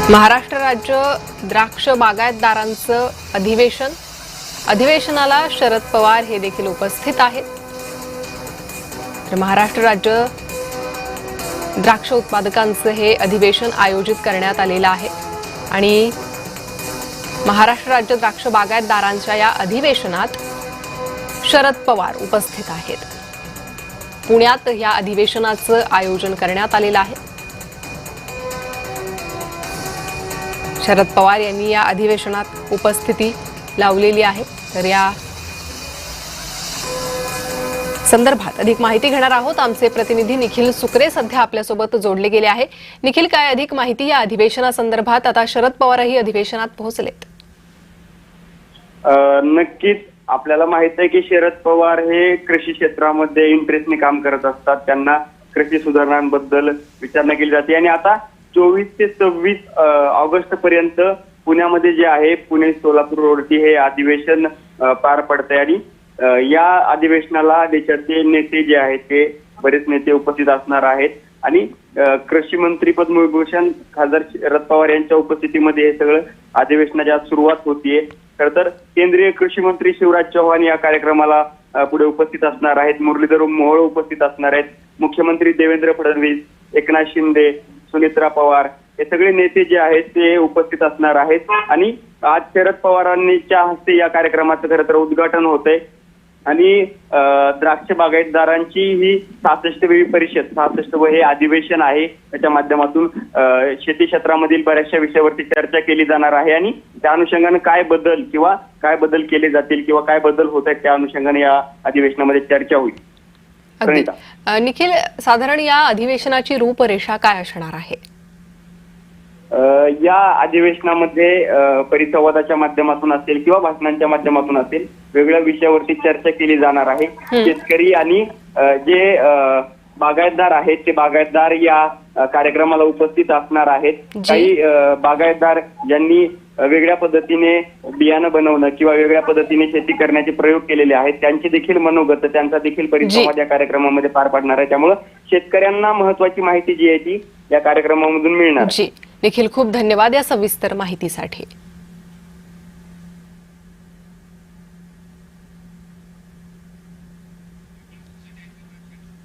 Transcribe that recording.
महाराष्ट्र राज्य द्राक्ष बागायतदारांचं अधिवेशनाला शरद पवार हे देखील उपस्थित आहेत। तर महाराष्ट्र राज्य द्राक्ष उत्पादकांचं हे अधिवेशन आयोजित करण्यात आलेलं आहे आणि महाराष्ट्र राज्य द्राक्ष बागायतदारांच्या या अधिवेशनात शरद पवार उपस्थित आहेत। पुण्यात या अधिवेशनाचं आयोजन करण्यात आलेलं आहे। शरद पवार यांनी या अधिवेशनात उपस्थिती लावलेली आहे। तर या संदर्भात अधिक माहिती घेणार आहोत। आमचे प्रतिनिधी निखिल सुकरे सध्या आपल्यासोबत जोडले गेले आहे। निखिल, काय अधिक माहिती या अधिवेशनासंदर्भात? आता शरद पवारही अधिवेशनात पोहोचलेत। नक्कीच आपल्याला माहित आहे की शरद पवार हे कृषी क्षेत्रामध्ये इंटरेस्टने काम करत असतात। त्यांना कृषी सुधारणांबद्दल विचारणा केली जाते आणि आता 24 ते 26 ऑगस्ट पर्यंत पुण्यामध्ये जे आहे पुणे सोलापूर रोडची हे अधिवेशन पार पडतंय आणि या अधिवेशनाला देशाचे नेते जे आहेत ते बरेच नेते उपस्थित असणार आहेत आणि कृषी मंत्री पद्मविभूषण खासदार शरद पवार यांच्या उपस्थितीमध्ये हे सगळं अधिवेशनाची आज सुरुवात होतीये। खरं तर केंद्रीय कृषी मंत्री शिवराज चौहान या कार्यक्रमाला पुढे उपस्थित असणार आहेत। मुरलीधर मोहोळ उपस्थित असणार आहेत। मुख्यमंत्री देवेंद्र फडणवीस, एकनाथ शिंदे, सुनेत्रा पवार हे सगळे नेते जे आहेत ते उपस्थित असणार आहेत आणि आज शरद पवारांच्या हस्ते या कार्यक्रमाचं खरं तर उद्घाटन होतंय आणि द्राक्ष बागायतदारांची ही 66वी परिषद 66वे हे अधिवेशन आहे। त्याच्या माध्यमातून शेती क्षेत्रामधील बऱ्याचशा विषयावरती चर्चा केली जाणार आहे आणि त्या अनुषंगाने काय बदल केले जातील किंवा काय बदल होत आहेत त्या अनुषंगाने या अधिवेशनामध्ये चर्चा होईल। निखिल, साधारण या अधिवेशनाची रूपरेषा काय असणार आहे? या अधिवेशनामध्ये परिसंवादाच्या माध्यमातून असेल किंवा भाषणांच्या माध्यमातून असेल वेगवेगळ्या विषयावरती चर्चा केली जाणार आहे। शेतकरी आणि जे बागायतदार आहेत ते बागायतदार या कार्यक्रमाला उपस्थित असणार आहेत। काही बागायतदार ज्यांनी वेगळ्या पद्धतीने बियाणं बनवणं किंवा वेगळ्या पद्धतीने शेती करण्याचे प्रयोग केलेले आहेत त्यांचे देखील मनोगत त्यांचा देखील परिसंवाद या कार्यक्रमामध्ये पार पडणार आहे। त्यामुळे शेतकऱ्यांना महत्वाची माहिती जी आहे ती या कार्यक्रमामधून मिळणार। निखिल, खूप धन्यवाद या सविस्तर माहितीसाठी।